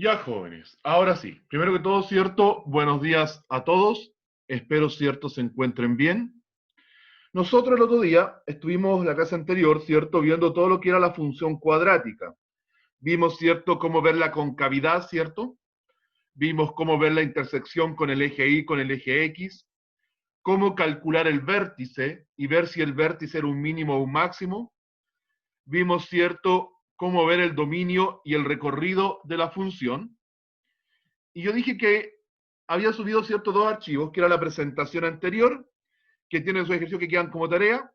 Ya, jóvenes, ahora sí, primero que todo, cierto, buenos días a todos, espero, cierto, se encuentren bien. Nosotros el otro día estuvimos la clase anterior, cierto, viendo todo lo que era la función cuadrática. Vimos, cierto, cómo ver la concavidad, cierto, vimos cómo ver la intersección con el eje Y, con el eje X, cómo calcular el vértice y ver si el vértice era un mínimo o un máximo. Vimos, cierto, cómo ver el dominio y el recorrido de la función. Y yo dije que había subido ciertos dos archivos, que era la presentación anterior, que tienen sus ejercicios que quedan como tarea,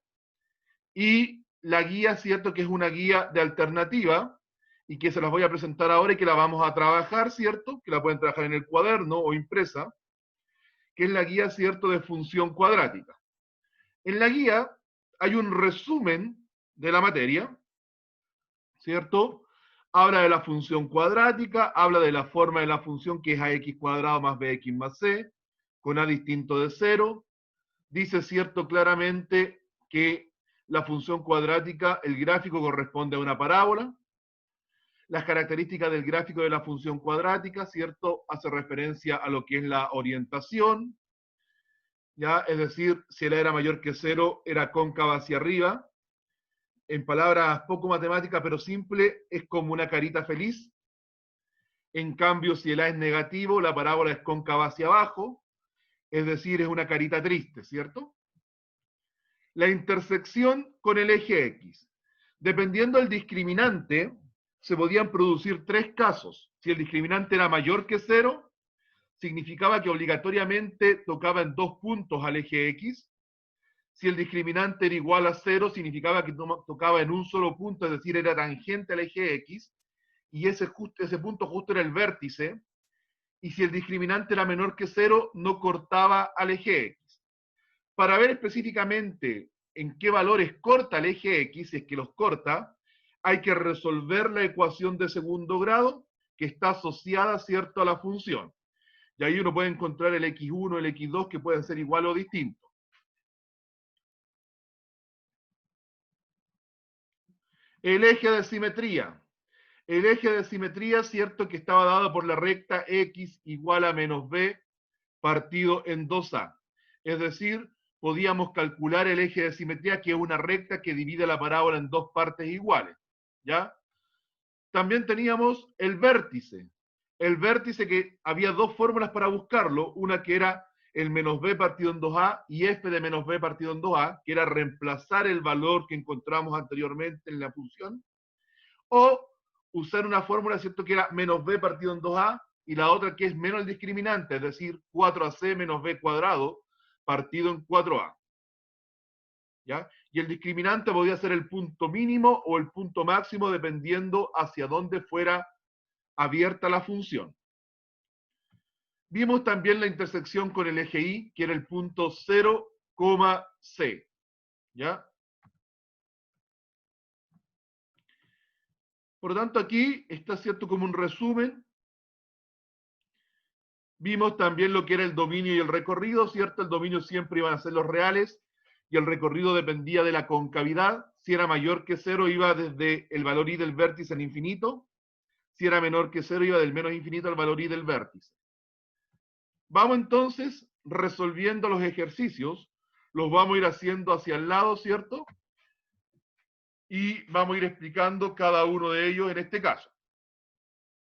y la guía, cierto, que es una guía de alternativa, y que se las voy a presentar ahora y que la vamos a trabajar, cierto, que la pueden trabajar en el cuaderno o impresa, que es la guía, cierto, de función cuadrática. En la guía hay un resumen de la materia, ¿cierto? Habla de la función cuadrática, habla de la forma de la función que es ax cuadrado más bx más c, con a distinto de cero. Dice, cierto, claramente que la función cuadrática, el gráfico corresponde a una parábola. Las características del gráfico de la función cuadrática, cierto, hace referencia a lo que es la orientación, ¿ya? Es decir, si la era mayor que cero, era cóncava hacia arriba. En palabras poco matemáticas, pero simple, es como una carita feliz. En cambio, si el A es negativo, la parábola es cóncava hacia abajo, es decir, es una carita triste, ¿cierto? La intersección con el eje X. Dependiendo del discriminante, se podían producir tres casos. Si el discriminante era mayor que cero, significaba que obligatoriamente tocaba en dos puntos al eje X. Si el discriminante era igual a cero, significaba que tocaba en un solo punto, es decir, era tangente al eje X, y ese punto justo era el vértice. Y si el discriminante era menor que cero, no cortaba al eje X. Para ver específicamente en qué valores corta el eje X, si es que los corta, hay que resolver la ecuación de segundo grado que está asociada, ¿cierto?, a la función. Y ahí uno puede encontrar el x1, el x2, que pueden ser igual o distintos. El eje de simetría. El eje de simetría, cierto, que estaba dado por la recta x igual a menos b partido en 2a. Es decir, podíamos calcular el eje de simetría, que es una recta que divide la parábola en dos partes iguales. ¿Ya? También teníamos el vértice. El vértice, que había dos fórmulas para buscarlo, una que era el menos b partido en 2a y f de menos b partido en 2a, que era reemplazar el valor que encontramos anteriormente en la función, o usar una fórmula, ¿cierto?, que era menos b partido en 2a, y la otra que es menos el discriminante, es decir, 4ac menos b cuadrado partido en 4a. ¿Ya? Y el discriminante podía ser el punto mínimo o el punto máximo dependiendo hacia dónde fuera abierta la función. Vimos también la intersección con el eje Y, que era el punto 0, C. ¿Ya? Por lo tanto, aquí está, cierto, como un resumen. Vimos también lo que era el dominio y el recorrido, ¿cierto? El dominio siempre iban a ser los reales y el recorrido dependía de la concavidad. Si era mayor que cero, iba desde el valor Y del vértice al infinito. Si era menor que cero, iba del menos infinito al valor Y del vértice. Vamos entonces resolviendo los ejercicios. Los vamos a ir haciendo hacia el lado, ¿cierto? Y vamos a ir explicando cada uno de ellos en este caso.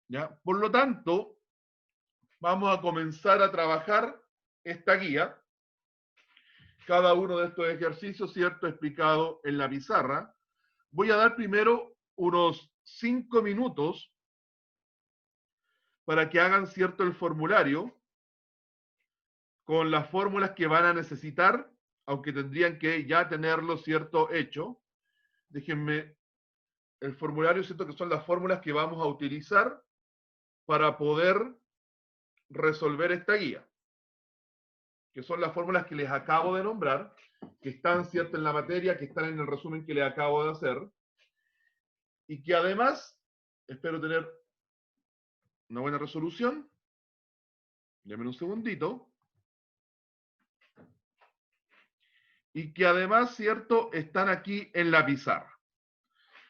¿Ya? Por lo tanto, vamos a comenzar a trabajar esta guía. Cada uno de estos ejercicios, ¿cierto?, explicado en la pizarra. Voy a dar primero unos 5 minutos para que hagan, ¿cierto?, el formulario con las fórmulas que van a necesitar, aunque tendrían que ya tenerlo, ¿cierto?, hecho. Déjenme el formulario, ¿cierto?, que son las fórmulas que vamos a utilizar para poder resolver esta guía, que son las fórmulas que les acabo de nombrar, que están, ¿cierto?, en la materia, que están en el resumen que les acabo de hacer, y que además espero tener una buena resolución. Denme un segundito. Y que además, ¿cierto?, están aquí en la pizarra.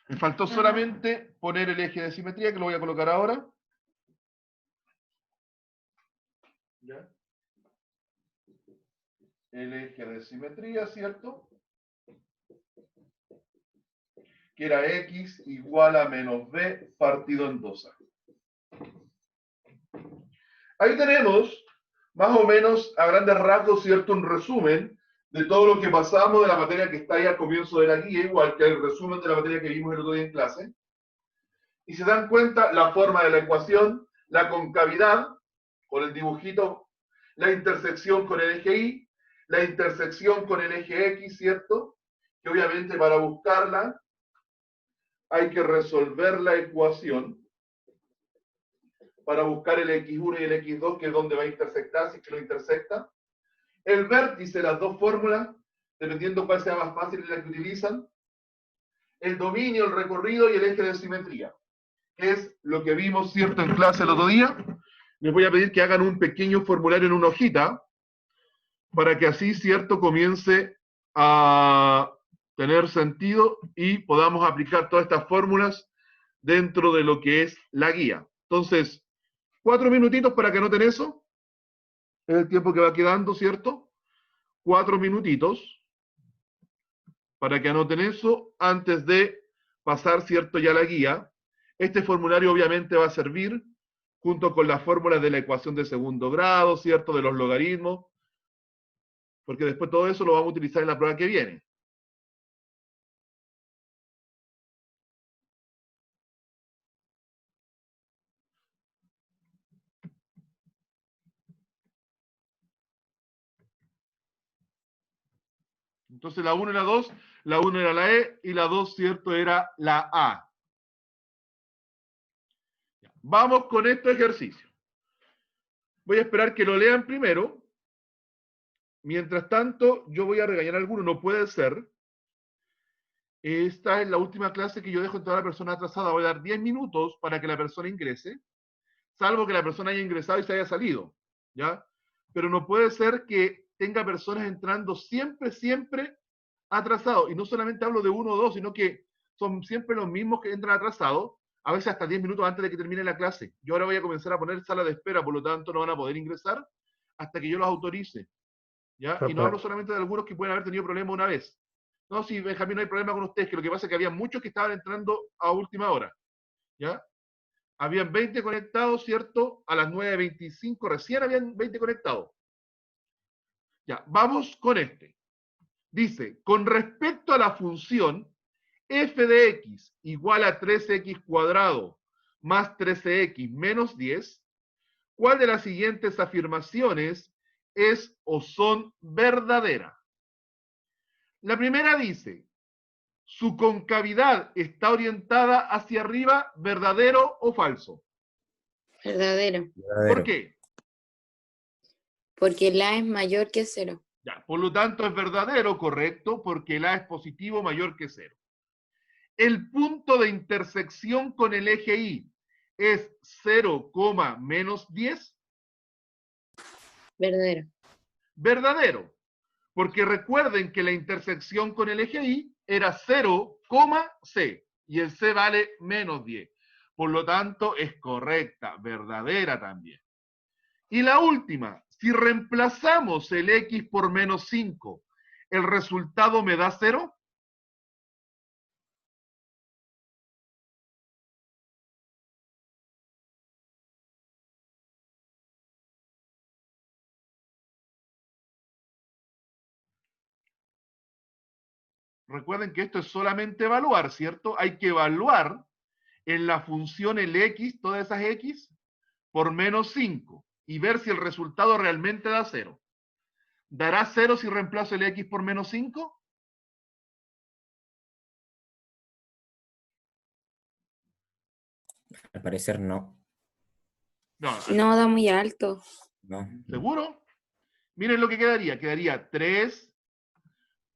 Me faltó solamente poner el eje de simetría, que lo voy a colocar ahora. ¿Ya? El eje de simetría, ¿cierto? Que era x igual a menos b partido en 2a. Ahí tenemos, más o menos, a grandes rasgos, ¿cierto? Un resumen de todo lo que pasamos de la materia que está ahí al comienzo de la guía, igual que el resumen de la materia que vimos el otro día en clase. Y se dan cuenta la forma de la ecuación, la concavidad, con el dibujito, la intersección con el eje Y, la intersección con el eje X, ¿cierto? Que obviamente para buscarla hay que resolver la ecuación para buscar el X1 y el X2, que es donde va a intersectar, si es que lo intersecta. El vértice, las dos fórmulas, dependiendo cuál sea más fácil la que utilizan. El dominio, el recorrido y el eje de simetría, que es lo que vimos, ¿cierto?, en clase el otro día. Les voy a pedir que hagan un pequeño formulario en una hojita, para que así, ¿cierto?, comience a tener sentido y podamos aplicar todas estas fórmulas dentro de lo que es la guía. Entonces, 4 minutitos para que anoten eso. Es el tiempo que va quedando, ¿cierto? 4 minutitos para que anoten eso antes de pasar, ¿cierto?, ya la guía. Este formulario obviamente va a servir junto con las fórmulas de la ecuación de segundo grado, ¿cierto?, de los logaritmos, porque después todo eso lo vamos a utilizar en la prueba que viene. Entonces la 1 y la 2, la 1 era la E y la 2, ¿cierto?, era la A. Vamos con este ejercicio. Voy a esperar que lo lean primero. Mientras tanto, yo voy a regañar a alguno. No puede ser. Esta es la última clase que yo dejo en toda la persona atrasada. Voy a dar 10 minutos para que la persona ingrese, salvo que la persona haya ingresado y se haya salido, ¿ya? Pero no puede ser que tenga personas entrando siempre, siempre atrasados. Y no solamente hablo de uno o dos, sino que son siempre los mismos que entran atrasados, a veces hasta 10 minutos antes de que termine la clase. Yo ahora voy a comenzar a poner sala de espera, por lo tanto no van a poder ingresar hasta que yo los autorice, ¿ya? Y no hablo solamente de algunos que pueden haber tenido problemas una vez. No, sí, Benjamín, no hay problema con ustedes, que lo que pasa es que había muchos que estaban entrando a última hora, ¿ya? Habían 20 conectados, ¿cierto? A las 9:25 recién habían 20 conectados. Ya, vamos con este. Dice, con respecto a la función f de x igual a 13x cuadrado más 13x menos 10, ¿cuál de las siguientes afirmaciones es o son verdadera? La primera dice, su concavidad está orientada hacia arriba, ¿verdadero o falso? Verdadero. ¿Por qué? Porque la es mayor que 0. Ya, por lo tanto es verdadero, correcto, porque el A es positivo mayor que 0. El punto de intersección con el eje Y es 0, menos 10. Verdadero. Verdadero, porque recuerden que la intersección con el eje Y era 0, C, y el C vale menos 10. Por lo tanto, es correcta, verdadera también. Y la última, si reemplazamos el X por menos 5, ¿el resultado me da 0? Recuerden que esto es solamente evaluar, ¿cierto? Hay que evaluar en la función el X, todas esas X, por menos 5 y ver si el resultado realmente da 0. ¿Dará 0 si reemplazo el X por menos 5? Al parecer no. No. No, da muy alto. No. ¿Seguro? Miren lo que quedaría. Quedaría 3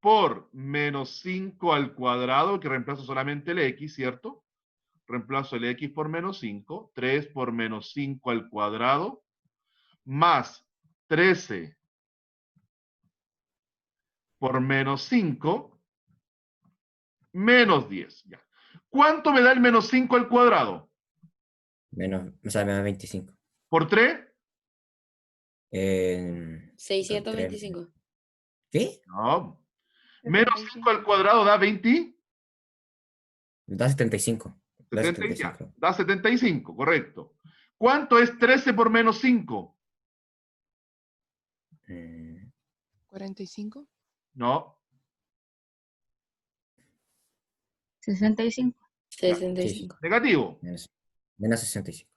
por menos 5 al cuadrado, que reemplazo solamente el X, ¿cierto? Reemplazo el X por menos 5. 3 por menos 5 al cuadrado, más 13 por menos 5, menos 10. Ya. ¿Cuánto me da el menos 5 al cuadrado? Menos 25. ¿Por 3? Eh, 625. ¿Qué? No. Menos 5 al cuadrado da 20. Da 75. Da 70 ya. 75. Da 75, correcto. ¿Cuánto es 13 por menos 5? Mm, 45. No. 65. Ya. 65. Negativo. menos 65.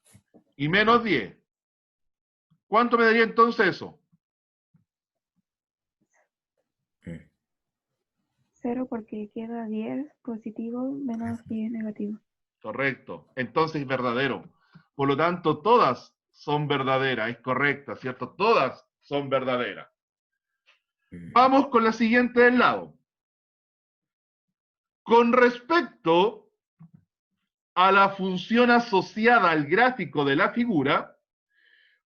Y menos 10. ¿Cuánto me daría entonces eso? 0 porque queda 10 positivo menos 10 negativo. Correcto. Entonces es verdadero. Por lo tanto, todas son verdaderas. Es correcta, ¿cierto? Todas son verdaderas. Vamos con la siguiente del lado. Con respecto a la función asociada al gráfico de la figura,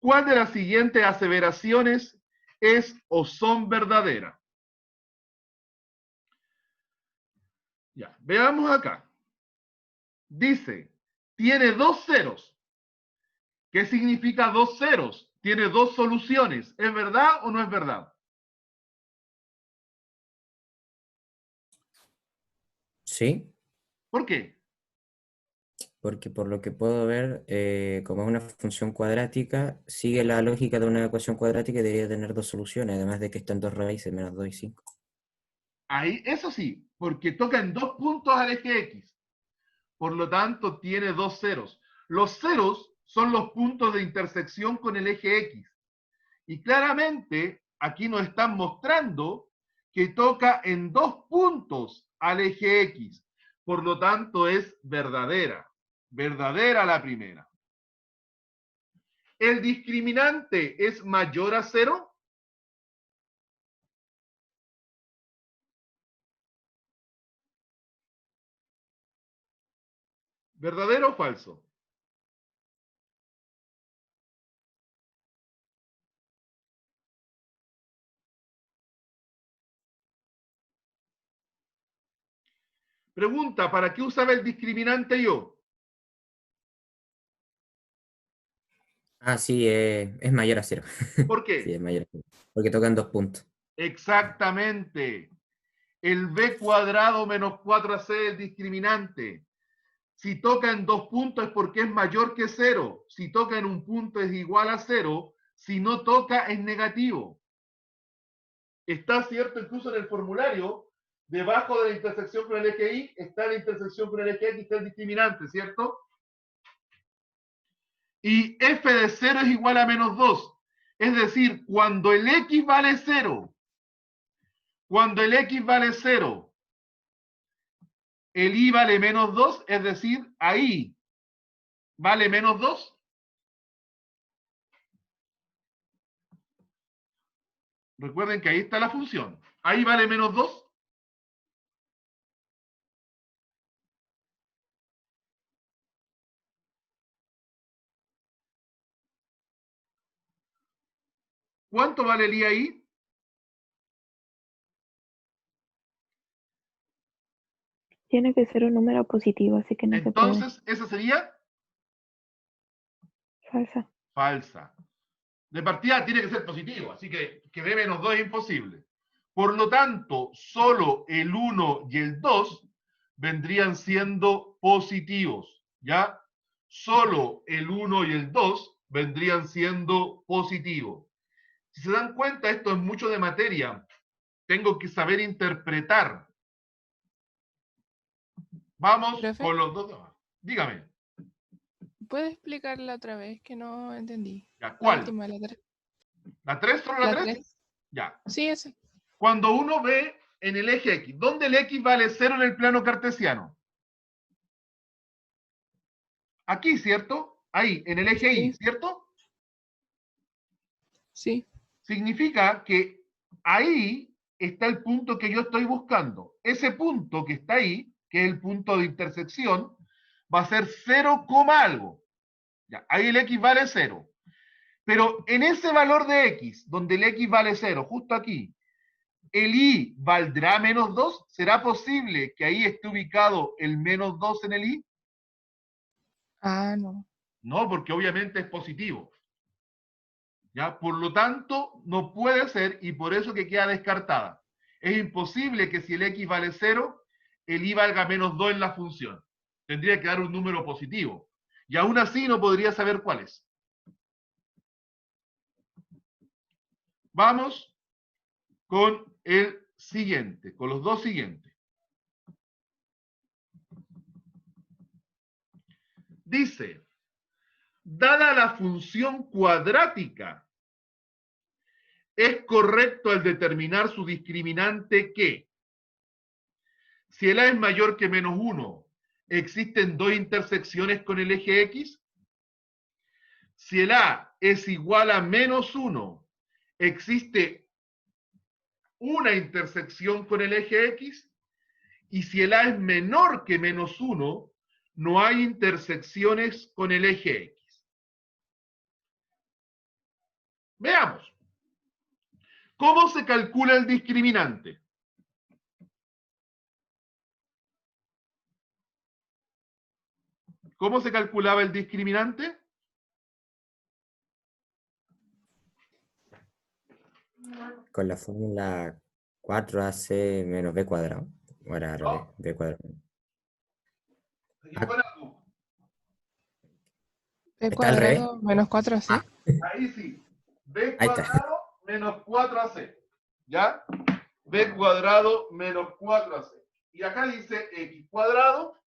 ¿cuál de las siguientes aseveraciones es o son verdaderas? Ya, veamos acá. Dice, tiene dos ceros. ¿Qué significa dos ceros? Tiene dos soluciones. ¿Es verdad o no es verdad? Sí, ¿Por qué? porque por lo que puedo ver, como es una función cuadrática, sigue la lógica de una ecuación cuadrática y debería tener dos soluciones, además de que están dos raíces, menos 2 y 5. Ahí, eso sí, porque toca en dos puntos al eje X. Por lo tanto, tiene dos ceros. Los ceros son los puntos de intersección con el eje X. Y claramente, aquí nos están mostrando que toca en dos puntos al eje X. Por lo tanto, es verdadera. Verdadera la primera. ¿El discriminante es mayor a 0? ¿Verdadero o falso? Pregunta, ¿para qué usaba el discriminante yo? Ah, sí, es mayor a 0. ¿Por Sí, qué? es mayor a 0. Porque tocan dos puntos. Exactamente. El b cuadrado menos 4ac es el discriminante. Si toca en dos puntos es porque es mayor que 0. Si toca en un punto es igual a 0. Si no toca es negativo. Está cierto incluso en el formulario, debajo de la intersección con el eje Y, está la intersección con el eje X, está el discriminante, ¿cierto? Y f de 0 es igual a menos 2. Es decir, cuando el X vale 0, cuando el X vale 0, el Y vale menos 2, es decir, ahí vale menos 2. Recuerden que ahí está la función. Ahí vale menos 2. ¿Cuánto vale el I ahí? Tiene que ser un número positivo, así que no se puede. Entonces, esa sería Falsa. falsa. De partida tiene que ser positivo, así que dé menos 2 es imposible. Por lo tanto, solo el 1 y el 2 vendrían siendo positivos, ¿ya? Solo el 1 y el 2 vendrían siendo positivos. Si se dan cuenta, esto es mucho de materia. Tengo que saber interpretar. Vamos Profe, con los dos demás. Dígame, ¿puede explicarla otra vez que no entendí? ¿ya La cuál? última, la 3. ¿La 3? ¿Solo la La 3? 3. Ya. Sí, ese. Cuando uno ve en el eje X, ¿dónde el X vale 0 en el plano cartesiano? Aquí, ¿cierto? Ahí, en el eje Y, Sí, ¿cierto? sí. Significa que ahí está el punto que yo estoy buscando. Ese punto que está ahí, que es el punto de intersección, va a ser 0, algo. Ya, ahí el X vale 0. Pero en ese valor de X, donde el X vale 0, justo aquí, ¿el Y valdrá menos 2? ¿Será posible que ahí esté ubicado el menos 2 en el Y? Ah, no. No, porque obviamente es positivo. ¿Ya? Por lo tanto, no puede ser, y por eso que queda descartada. Es imposible que si el x vale 0, el y valga menos 2 en la función. Tendría que dar un número positivo. Y aún así no podría saber cuál es. Vamos con el siguiente, con los dos siguientes. Dice, dada la función cuadrática, es correcto al determinar su discriminante que, si el a es mayor que menos 1, ¿existen dos intersecciones con el eje X? Si el a es igual a menos 1, ¿existe una intersección con el eje X? Y si el a es menor que menos 1, no hay intersecciones con el eje X. Veamos. ¿Cómo se calcula el discriminante? ¿Cómo se calculaba el discriminante? Con la fórmula 4ac menos b cuadrado. O era al revés, b cuadrado. ¿Y cuál era tú? B ¿Está al revés? cuadrado menos 4c. Ahí sí. B Ahí está. cuadrado menos 4ac. ¿Ya? B cuadrado menos 4ac. Y acá dice x cuadrado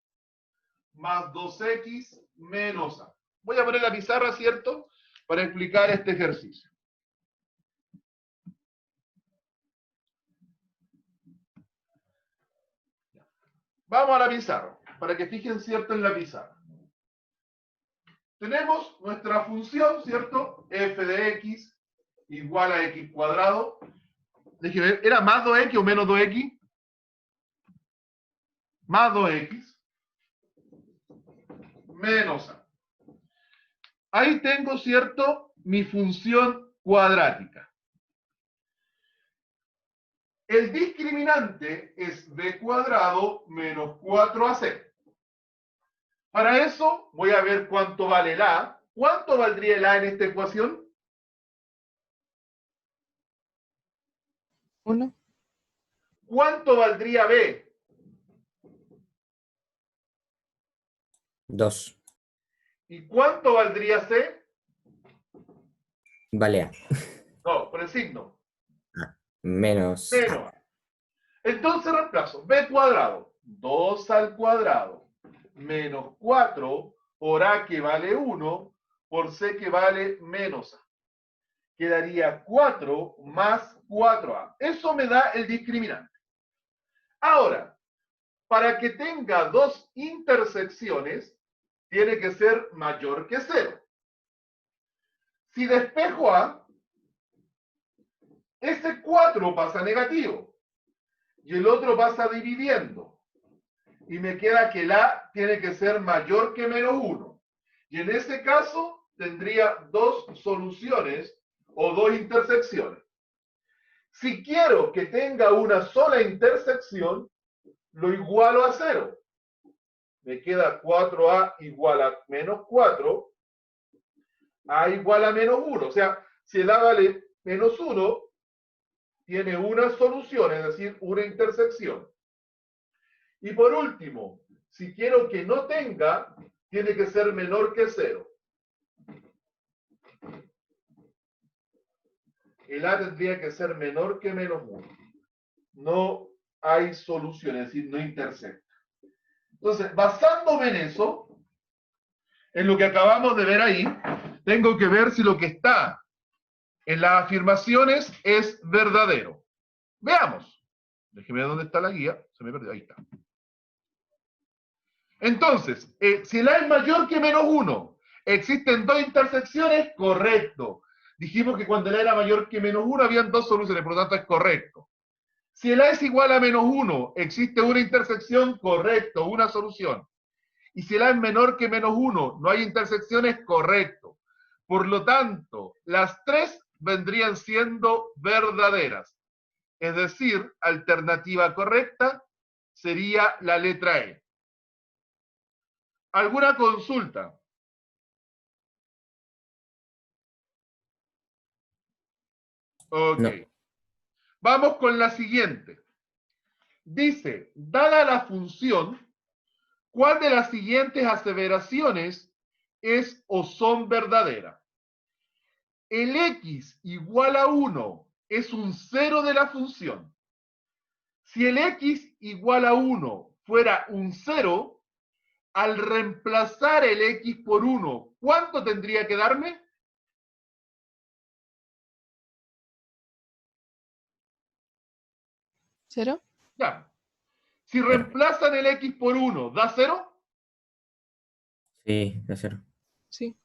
más 2x menos a. Voy a poner la pizarra, ¿cierto? Para explicar este ejercicio. Vamos a la pizarra, para que fijen, ¿cierto?, en la pizarra. Tenemos nuestra función, ¿cierto? F de x igual a x cuadrado. Déjenme ver, ¿era más 2x o menos 2x? Más 2x menos a. Ahí tengo, ¿cierto?, mi función cuadrática. El discriminante es b cuadrado menos 4ac. Para eso voy a ver cuánto vale el a. ¿Cuánto valdría el a en esta ecuación? 1. ¿Cuánto valdría b? 2. ¿Y cuánto valdría c? Vale a. No, por el signo. Menos Menos. Entonces reemplazo b cuadrado, 2 al cuadrado, menos 4 por a que vale 1, por c que vale menos a. Quedaría 4 más 4a. Eso me da el discriminante. Ahora, para que tenga dos intersecciones, tiene que ser mayor que 0. Si despejo a, ese 4 pasa negativo y el otro pasa dividiendo. Y me queda que el a tiene que ser mayor que menos 1. Y en ese caso tendría dos soluciones o dos intersecciones. Si quiero que tenga una sola intersección, lo igualo a 0. Me queda 4a igual a menos 4, a igual a menos 1. O sea, si el a vale menos 1, tiene una solución, es decir, una intersección. Y por último, si quiero que no tenga, tiene que ser menor que 0. El a tendría que ser menor que menos 1. No hay solución, es decir, no intersecta. Entonces, basándome en eso, en lo que acabamos de ver ahí, tengo que ver si lo que está en las afirmaciones es verdadero. Veamos. Déjeme ver dónde está la guía. Se me perdió. Ahí está. Entonces, si el a es mayor que menos 1, ¿existen dos intersecciones? Correcto. Dijimos que cuando el a era mayor que menos 1, habían dos soluciones, por lo tanto es correcto. Si el a es igual a menos 1, ¿existe una intersección? Correcto, una solución. Y si el a es menor que menos 1, no hay intersecciones, correcto. Por lo tanto, las tres vendrían siendo verdaderas. Es decir, alternativa correcta sería la letra E. ¿Alguna consulta? Ok. No. Vamos con la siguiente. Dice, dada la función, ¿cuál de las siguientes aseveraciones es o son verdaderas? El x igual a 1 es un cero de la función. Si el x igual a 1 fuera un cero, al reemplazar el x por 1, ¿cuánto tendría que darme? ¿Cero? Ya. Si reemplazan el x por 1, ¿da 0? Sí, de cero. Sí.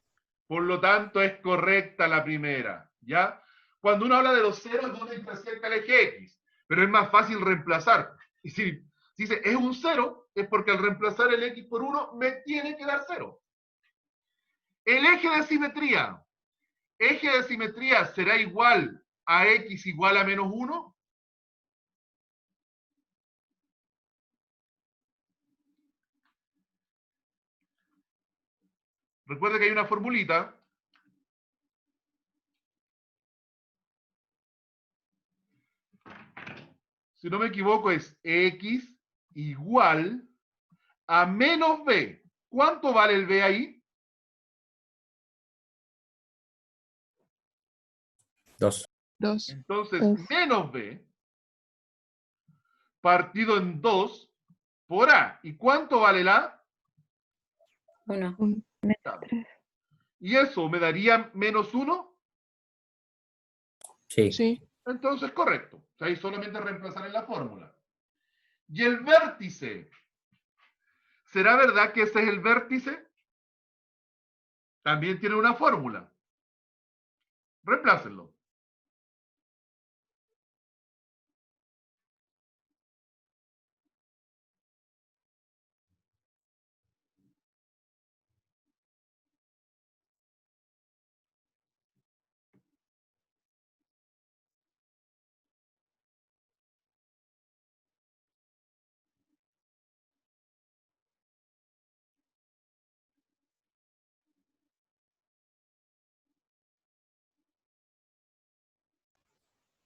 Por lo tanto, es correcta la primera, ¿ya? Cuando uno habla de los ceros, uno está cerca del eje X, pero es más fácil reemplazar. Y si dice es un cero, es porque al reemplazar el X por 1, me tiene que dar 0. El eje de simetría será igual a X igual a menos 1. Recuerda que hay una formulita. Si no me equivoco, es X igual a menos B. ¿Cuánto vale el B ahí? 2. 2. Entonces, Dos. menos B partido en 2 por A. ¿Y cuánto vale la A? 1. Menos 3. ¿Y eso me daría menos 1? Sí. Sí. Entonces, correcto. O sea, ahí solamente reemplazar en la fórmula. ¿Y el vértice? ¿Será verdad que ese es el vértice? También tiene una fórmula. Reemplácenlo.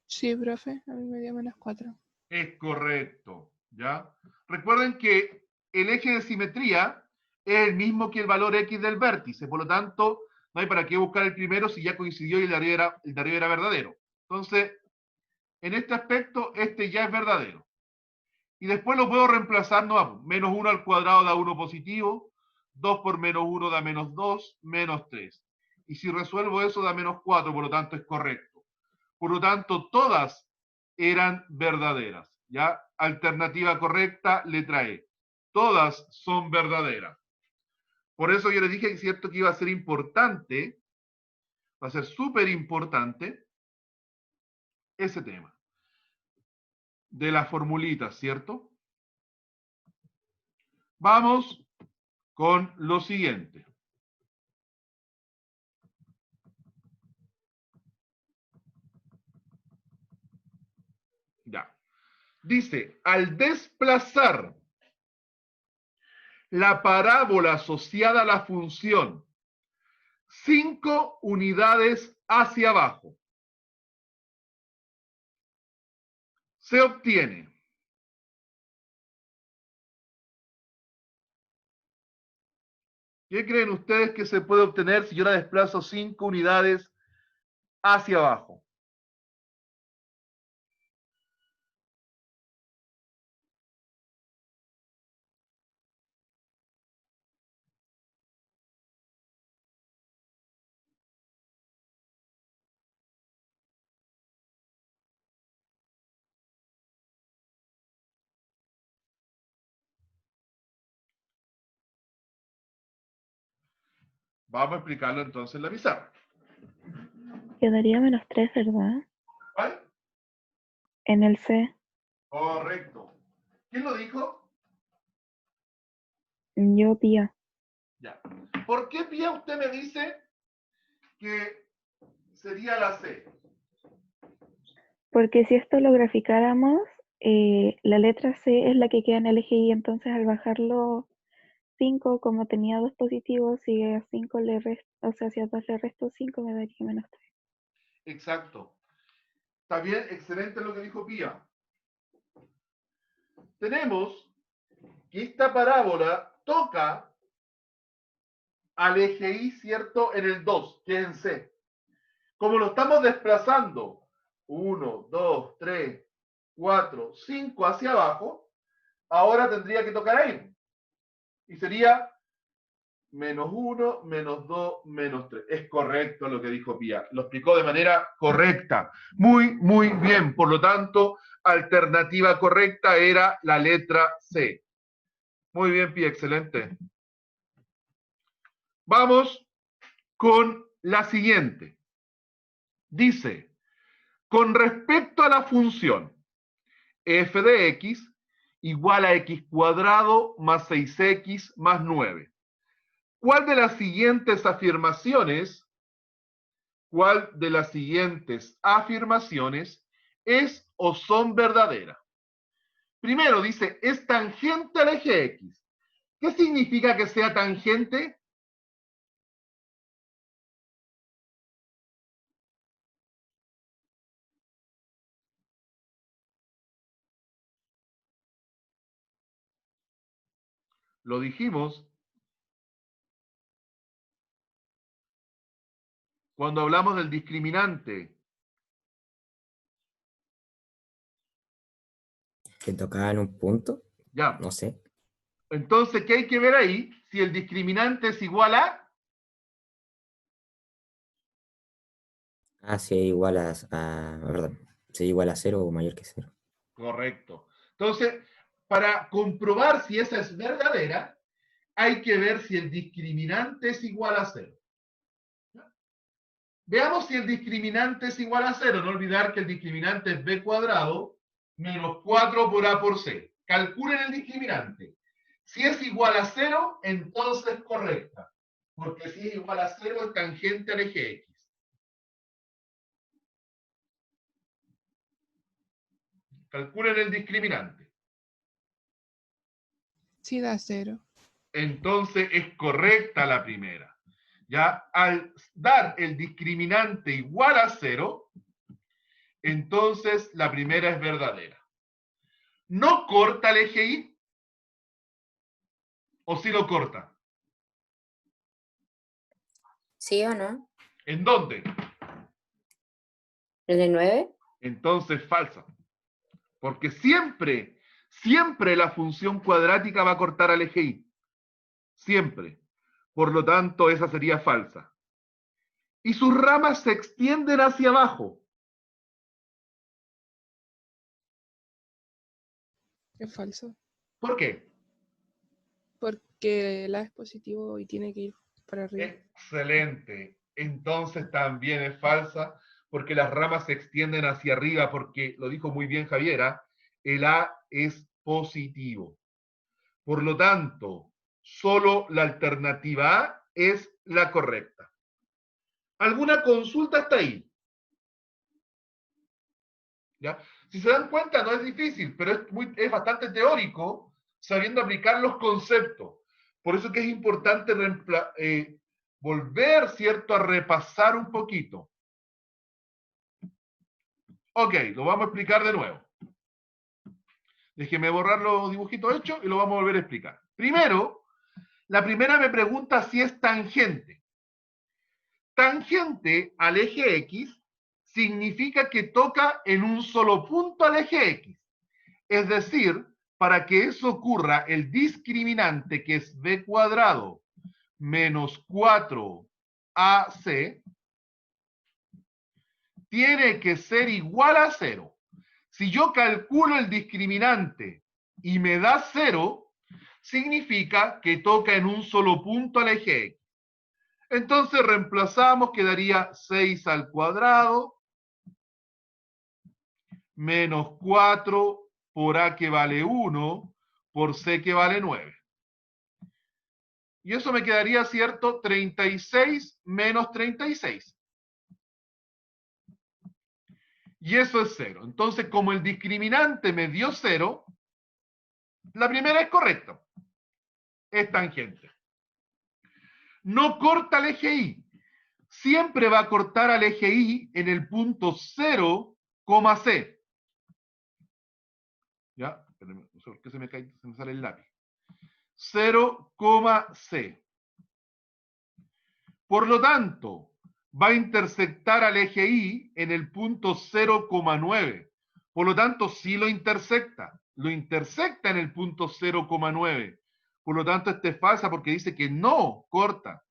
Sí, profe. A mí me dio -4. Es correcto. ¿Ya? Recuerden que el eje de simetría es el mismo que el valor X del vértice. Por lo tanto, no hay para qué buscar el primero si ya coincidió y el de arriba era verdadero. Entonces, en este aspecto, este ya es verdadero. Y después lo puedo reemplazar, no, menos 1 al cuadrado da 1 positivo, 2 por menos 1 da menos 2, menos 3. Y si resuelvo eso da menos 4, por lo tanto es correcto. Por lo tanto, todas eran verdaderas. ¿Ya? Alternativa correcta, letra E. Todas son verdaderas. Por eso yo les dije que cierto que iba a ser importante, va a ser súper importante ese tema de las formulitas, ¿cierto? Vamos con lo siguiente. Ya. Dice, al desplazar la parábola asociada a la función 5 unidades hacia abajo, se obtiene ¿qué creen ustedes que se puede obtener si yo la desplazo 5 unidades hacia abajo? Vamos a explicarlo entonces en la pizarra. Quedaría menos 3, ¿verdad? ¿Vale? En el C. Correcto. ¿Quién lo dijo? Yo, Pía. Ya. ¿Por qué Pía usted me dice que sería la C? Porque si esto lo graficáramos, la letra C es la que queda en el eje Y, entonces al bajarlo 5, como tenía dos positivos, si a 5 le resto, o sea, si a 2 le resto 5, me daría menos 3. Exacto. ¿Está bien? Excelente lo que dijo Pía. Tenemos que esta parábola toca al eje Y, ¿cierto? En el 2, que es en C. Como lo estamos desplazando 1, 2, 3, 4, 5 hacia abajo, ahora tendría que tocar ahí. Y sería -1, -2, -3. Es correcto lo que dijo Pía. Lo explicó de manera correcta. Muy, muy bien. Por lo tanto, alternativa correcta era la letra C. Muy bien, Pía. Excelente. Vamos con la siguiente. Dice, con respecto a la función f de x igual a x cuadrado más 6x más 9. ¿Cuál de las siguientes afirmaciones es o son verdaderas? Primero dice, es tangente al eje X. ¿Qué significa que sea tangente? Lo dijimos cuando hablamos del discriminante. Que tocaban un punto, Ya. no sé. Entonces, ¿qué hay que ver ahí? Si el discriminante es igual a... Ah, si es igual perdón, si es igual a 0 o mayor que 0. Correcto. Entonces, para comprobar si esa es verdadera, hay que ver si el discriminante es igual a 0. Veamos si el discriminante es igual a 0. No olvidar que el discriminante es b cuadrado menos 4 por a por c. Calculen el discriminante. Si es igual a 0, entonces es correcta. Porque si es igual a 0, es tangente al eje X. Calculen el discriminante. Sí, da 0. Entonces es correcta la primera. Ya al dar el discriminante igual a 0, entonces la primera es verdadera. ¿No corta el eje Y? ¿O sí lo corta? ¿Sí o no? ¿En dónde? ¿En el 9? Entonces falsa. Porque siempre, siempre la función cuadrática va a cortar al eje Y. Siempre. Por lo tanto, esa sería falsa. Y sus ramas se extienden hacia abajo. Es falso. ¿Por qué? Porque la es positivo y tiene que ir para arriba. Excelente. Entonces también es falsa porque las ramas se extienden hacia arriba porque, lo dijo muy bien Javiera, el A es positivo. Por lo tanto, solo la alternativa A es la correcta. ¿Alguna consulta hasta ahí? ¿Ya? Si se dan cuenta, no es difícil, pero es bastante teórico sabiendo aplicar los conceptos. Por eso que es importante volver, ¿cierto?, a repasar un poquito. Ok, lo vamos a explicar de nuevo. Déjeme borrar los dibujitos hechos y lo vamos a volver a explicar. Primero, la primera me pregunta si es tangente. Tangente al eje X significa que toca en un solo punto al eje X. Es decir, para que eso ocurra, el discriminante, que es b cuadrado menos 4ac, tiene que ser igual a 0. Si yo calculo el discriminante y me da 0, significa que toca en un solo punto al eje X. Entonces reemplazamos, quedaría 6 al cuadrado menos 4 por a que vale 1 por c que vale 9. Y eso me quedaría, ¿cierto? 36 menos 36. Y eso es 0. Entonces, como el discriminante me dio 0, la primera es correcta. Es tangente. No corta el eje Y. Siempre va a cortar al eje Y en el punto 0 coma C. ¿Ya? Espérenme, no sé por qué se me cae, se me sale el lápiz. 0, C. Por lo tanto, va a intersectar al eje Y en el punto 0,9. Por lo tanto, sí lo intersecta. Lo intersecta en el punto 0,9. Por lo tanto, esta es falsa porque dice que no corta.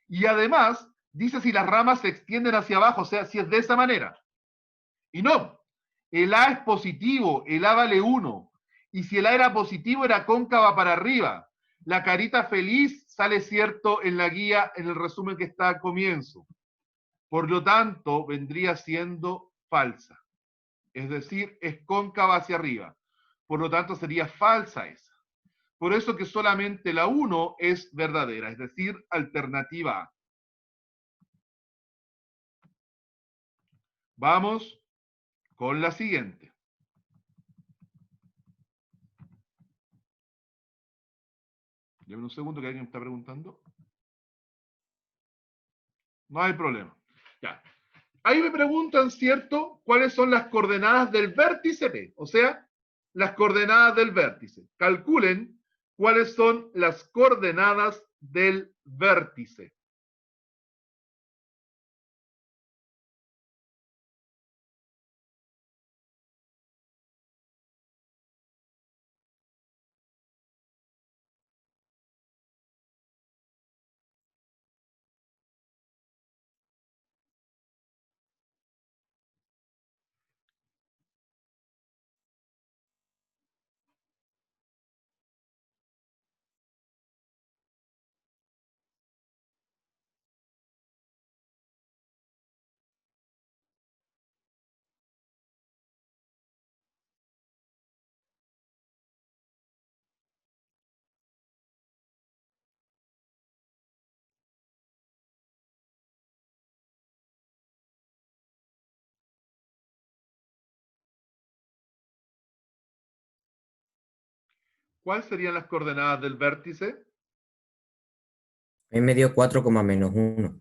Y además, dice si las ramas se extienden hacia abajo, o sea, si es de esa manera. Y no. El A es positivo, el A vale 1. Y si el A era positivo, era cóncava para arriba. La carita feliz sale cierto en la guía, en el resumen que está al comienzo. Por lo tanto, vendría siendo falsa. Es decir, es cóncava hacia arriba. Por lo tanto, sería falsa esa. Por eso que solamente la 1 es verdadera, es decir, alternativa A. Vamos con la siguiente. Deme un segundo que alguien me está preguntando. No hay problema. Ya. Ahí me preguntan, ¿cierto? ¿Cuáles son las coordenadas del vértice P? O sea, las coordenadas del vértice. Calculen cuáles son las coordenadas del vértice. ¿Cuáles serían las coordenadas del vértice? Ahí me dio 4, -1.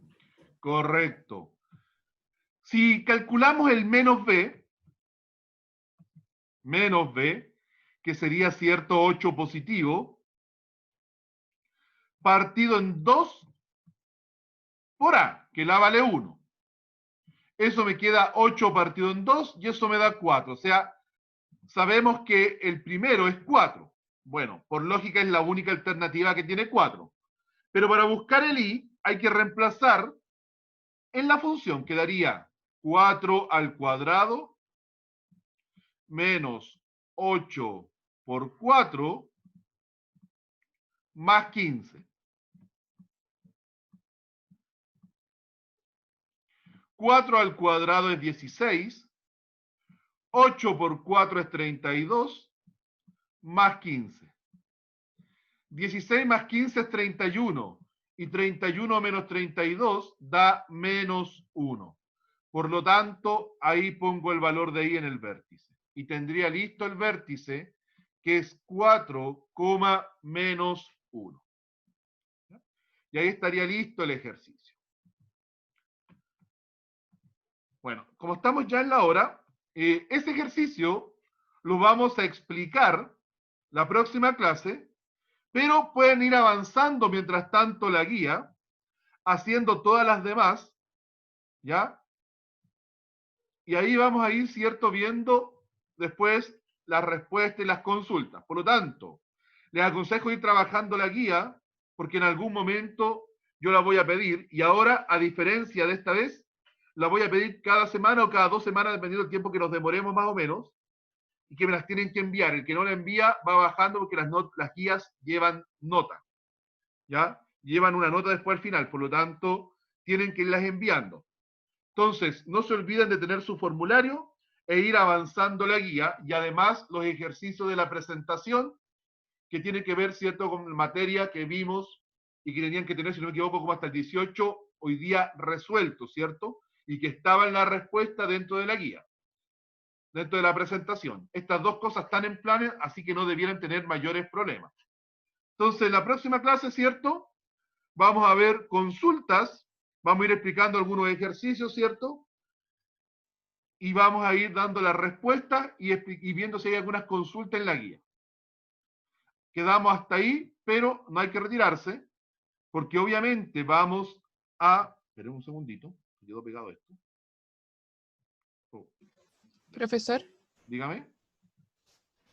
Correcto. Si calculamos el menos B, que sería cierto 8 positivo, partido en 2 por A, que la vale 1. Eso me queda 8 partido en 2 y eso me da 4. O sea, sabemos que el primero es 4. Bueno, por lógica es la única alternativa que tiene 4. Pero para buscar el I hay que reemplazar en la función. Quedaría 4 al cuadrado menos 8 por 4 más 15. 4 al cuadrado es 16. 8 por 4 es 32 más 15. 16 más 15 es 31. Y 31 menos 32 da menos 1. Por lo tanto, ahí pongo el valor de I en el vértice. Y tendría listo el vértice, que es 4, menos 1. Y ahí estaría listo el ejercicio. Bueno, como estamos ya en la hora, ese ejercicio lo vamos a explicar la próxima clase, pero pueden ir avanzando mientras tanto la guía, haciendo todas las demás, ¿ya? Y ahí vamos a ir, ¿cierto?, viendo después las respuestas y las consultas. Por lo tanto, les aconsejo ir trabajando la guía, porque en algún momento yo la voy a pedir, y ahora, a diferencia de esta vez, la voy a pedir cada semana o cada 2 semanas, dependiendo del tiempo que nos demoremos más o menos, y que me las tienen que enviar. El que no la envía va bajando porque las guías llevan nota, ¿ya? Llevan una nota después al final, por lo tanto, tienen que irlas enviando. Entonces, no se olviden de tener su formulario e ir avanzando la guía, y además los ejercicios de la presentación, que tiene que ver, ¿cierto?, con materia que vimos y que tenían que tener, si no me equivoco, como hasta el 18 hoy día resuelto, ¿cierto? Y que estaba en la respuesta dentro de la guía, dentro de la presentación. Estas dos cosas están en planes, así que no debieran tener mayores problemas. Entonces, en la próxima clase, ¿cierto?, vamos a ver consultas, vamos a ir explicando algunos ejercicios, ¿cierto? y vamos a ir dando las respuestas y viendo si hay algunas consultas en la guía. Quedamos hasta ahí, pero no hay que retirarse, porque obviamente vamos a... Esperen un segundito, me quedó pegado esto. Oh, Profesor, dígame.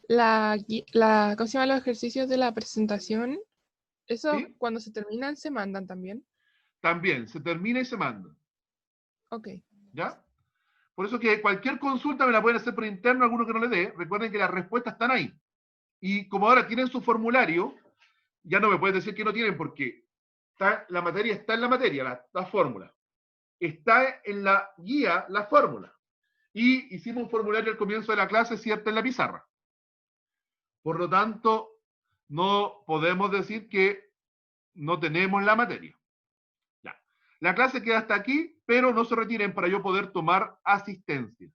¿cómo se llaman los ejercicios de la presentación? ¿Eso ¿Sí? cuando se terminan se mandan también? También, se termina y se manda. Ok. ¿Ya? Por eso que cualquier consulta me la pueden hacer por interno, alguno que no le dé. Recuerden que las respuestas están ahí. Y como ahora tienen su formulario, ya no me pueden decir que no tienen, porque la materia está en la materia, la fórmula. Está en la guía la fórmula. Y hicimos un formulario al comienzo de la clase, cierto, en la pizarra. Por lo tanto, no podemos decir que no tenemos la materia. Ya. La clase queda hasta aquí, pero no se retiren para yo poder tomar asistencia.